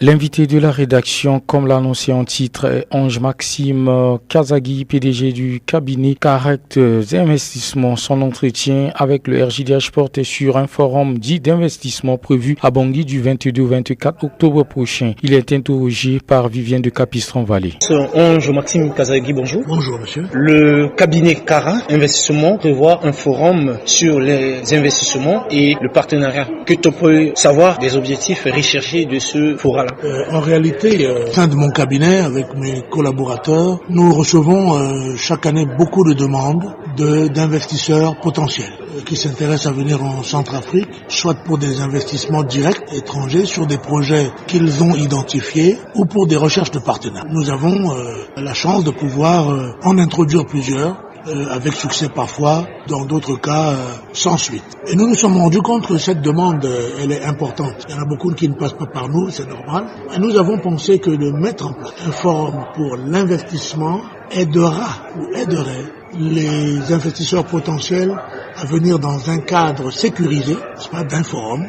L'invité de la rédaction, comme l'annoncé en titre, est Ange-Maxime Kazagui, PDG du cabinet Carrect Investissements. Son entretien avec le RJDH porte sur un forum dit d'investissement prévu à Bangui du 22 au 24 octobre prochain. Il est interrogé par Vivien de Capistran-Vallée. Ange-Maxime Kazagui, bonjour. Bonjour, monsieur. Le cabinet Carrect Investissement prévoit un forum sur les investissements et le partenariat. Que tu peux savoir des objectifs recherchés de ce forum? En réalité, au sein de mon cabinet, avec mes collaborateurs, nous recevons chaque année beaucoup de demandes d'investisseurs potentiels qui s'intéressent à venir en Centrafrique, soit pour des investissements directs étrangers sur des projets qu'ils ont identifiés ou pour des recherches de partenaires. Nous avons la chance de pouvoir en introduire plusieurs, avec succès parfois, dans d'autres cas sans suite. Et nous nous sommes rendus compte que cette demande, elle est importante. Il y en a beaucoup qui ne passent pas par nous, c'est normal. Et nous avons pensé que de mettre en place un forum pour l'investissement aiderait les investisseurs potentiels à venir dans un cadre sécurisé, n'est-ce pas, d'un forum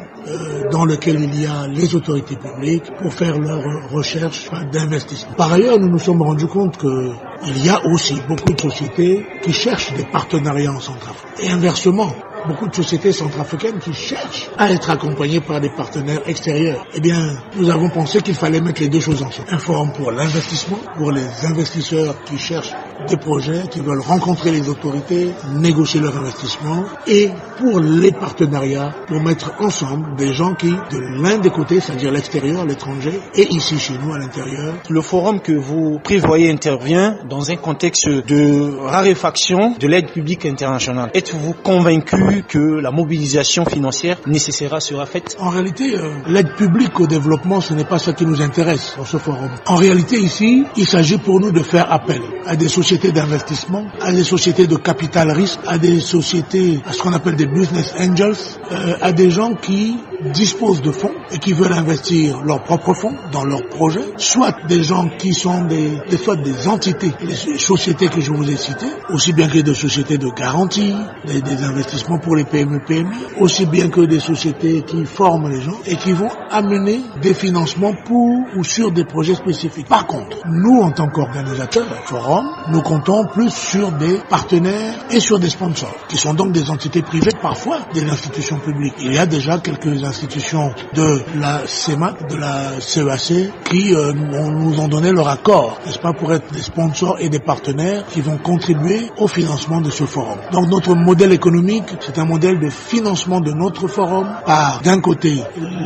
dans lequel il y a les autorités publiques pour faire leurs recherches d'investissement. Par ailleurs, nous nous sommes rendus compte qu'il y a aussi beaucoup de sociétés qui cherchent des partenariats en Centrafrique. Et inversement, beaucoup de sociétés centrafricaines qui cherchent à être accompagnées par des partenaires extérieurs. Eh bien, nous avons pensé qu'il fallait mettre les deux choses ensemble. Un forum pour l'investissement, pour les investisseurs qui cherchent des projets, qui veulent rencontrer les autorités, négocier leur investissement, et pour les partenariats, pour mettre ensemble des gens qui, de l'un des côtés, c'est-à-dire l'extérieur, l'étranger, et ici chez nous à l'intérieur. Le forum que vous prévoyez intervient dans un contexte de raréfaction de l'aide publique internationale. Êtes-vous convaincu que la mobilisation financière nécessaire sera faite? En réalité, l'aide publique au développement, ce n'est pas ce qui nous intéresse dans ce forum. En réalité, ici, il s'agit pour nous de faire appel à des sociétés d'investissement, à des sociétés de capital risque, à des sociétés, à ce qu'on appelle des business angels, à des gens qui disposent de fonds et qui veulent investir leurs propres fonds dans leurs projets, soit des gens qui sont soit des entités, les sociétés que je vous ai citées, aussi bien que des sociétés de garantie, des investissements pour les PME, aussi bien que des sociétés qui forment les gens et qui vont amener des financements pour ou sur des projets spécifiques. Par contre, nous, en tant qu'organisateurs du forum, nous comptons plus sur des partenaires et sur des sponsors, qui sont donc des entités privées, parfois des institutions publiques. Il y a déjà quelques institutions de la CEMAC, de la CEAC, qui nous ont donné leur accord, n'est-ce pas, pour être des sponsors et des partenaires qui vont contribuer au financement de ce forum. Donc notre modèle économique, c'est un modèle de financement de notre forum par, d'un côté,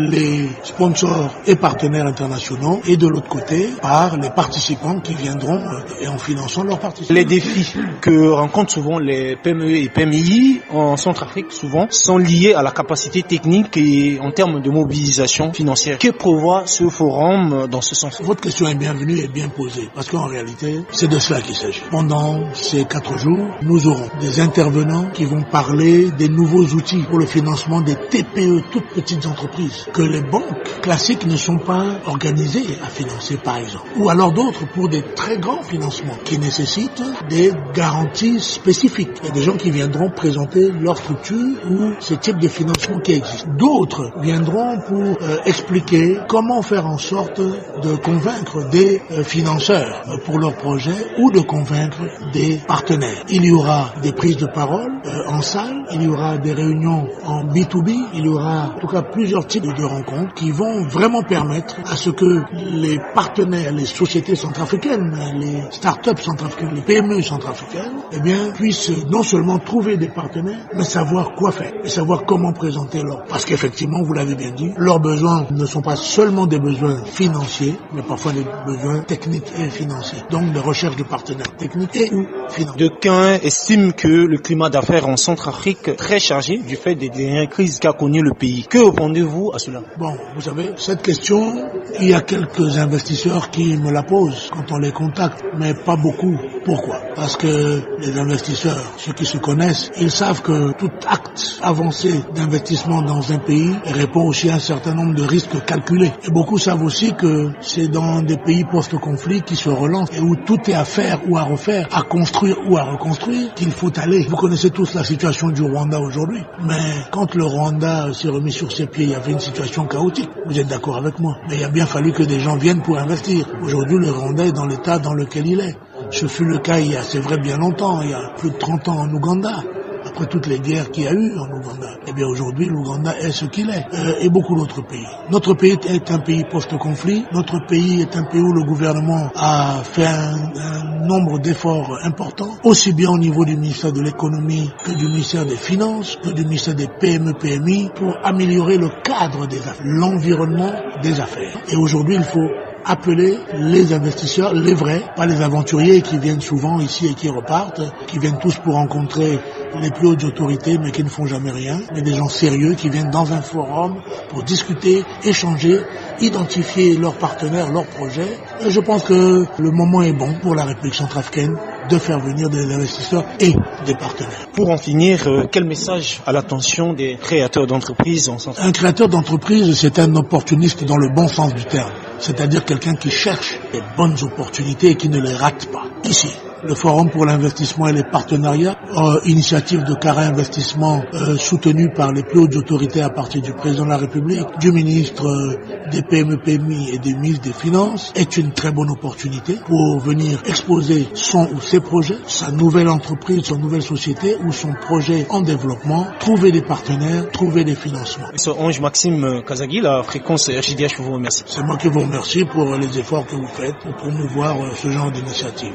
les sponsors et partenaires internationaux, et de l'autre côté, par les participants qui viendront et en finançant leurs participants. Les défis que rencontrent souvent les PME et PMI en Centrafrique, souvent, sont liés à la capacité technique et en termes de mobilisation financière. Que prévoit ce forum dans ce sens? Votre question est bienvenue et bien posée, parce qu'en réalité, c'est de cela qu'il s'agit. Pendant ces 4 jours, nous aurons des intervenants qui vont parler des nouveaux outils pour le financement des TPE, toutes petites entreprises, que les banques classiques ne sont pas organisées à financer, par exemple. Ou alors d'autres pour des très grands financements qui nécessitent des garanties spécifiques. Il y a des gens qui viendront présenter leur structure ou ce type de financement qui existe. D'autres viendront pour expliquer comment faire en sorte de convaincre des financeurs pour leurs projets ou de convaincre des partenaires. Il y aura des prises de parole en salle, il y aura des réunions en B2B, il y aura en tout cas plusieurs types de rencontres qui vont vraiment permettre à ce que les partenaires, les sociétés centrafricaines, les startups centrafricaines, les PME centrafricaines, eh bien, puissent non seulement trouver des partenaires, mais savoir quoi faire et savoir comment présenter leur. Parce qu'effectivement, vous l'avez bien dit, leurs besoins ne sont pas seulement des besoins financiers, mais parfois des besoins techniques et financiers. Donc, des recherches de partenaires techniques et ou financiers. D'aucuns estiment que le climat d'affaires en Centrafrique est très chargé du fait des dernières crises qu'a connu le pays. Que répondez-vous à cela? Bon, vous savez, cette question, il y a quelques investisseurs qui me la posent quand on les contacte, mais pas beaucoup. Pourquoi? Parce que les investisseurs, ceux qui se connaissent, ils savent que tout acte avancé d'investissement dans un pays et répond aussi à un certain nombre de risques calculés. Et beaucoup savent aussi que c'est dans des pays post-conflit qui se relancent et où tout est à faire ou à refaire, à construire ou à reconstruire, qu'il faut aller. Vous connaissez tous la situation du Rwanda aujourd'hui, mais quand le Rwanda s'est remis sur ses pieds, il y avait une situation chaotique. Vous êtes d'accord avec moi? Mais il a bien fallu que des gens viennent pour investir. Aujourd'hui, le Rwanda est dans l'état dans lequel il est. Ce fut le cas c'est vrai, bien longtemps, il y a plus de 30 ans en Ouganda. Après toutes les guerres qu'il y a eu en Ouganda. Eh bien aujourd'hui, l'Ouganda est ce qu'il est. Et beaucoup d'autres pays. Notre pays est un pays post-conflit. Notre pays est un pays où le gouvernement a fait un nombre d'efforts importants, aussi bien au niveau du ministère de l'économie que du ministère des finances, que du ministère des PME-PMI, pour améliorer le cadre des affaires, l'environnement des affaires. Et aujourd'hui, il faut appeler les investisseurs, les vrais, pas les aventuriers qui viennent souvent ici et qui repartent, qui viennent tous pour rencontrer les plus hautes autorités mais qui ne font jamais rien, mais des gens sérieux qui viennent dans un forum pour discuter, échanger, identifier leurs partenaires, leurs projets. Et je pense que le moment est bon pour la République centrafricaine de faire venir des investisseurs et des partenaires. Pour en finir, quel message à l'attention des créateurs d'entreprises en Centrafrique? Un créateur d'entreprise, c'est un opportuniste dans le bon sens du terme. C'est-à-dire quelqu'un qui cherche les bonnes opportunités et qui ne les rate pas. Ici, le Forum pour l'investissement et les partenariats, initiative de Cara Investissement soutenue par les plus hautes autorités à partir du président de la République, du ministre des PME-PMI et des ministres des Finances, est une très bonne opportunité pour venir exposer son ou ses projets, sa nouvelle entreprise, son nouvelle société ou son projet en développement, trouver des partenaires, trouver des financements. Monsieur Ange Maxime Kazagui, la fréquence RJDH vous remercie. C'est moi qui vous remercie pour les efforts que vous faites pour promouvoir ce genre d'initiative.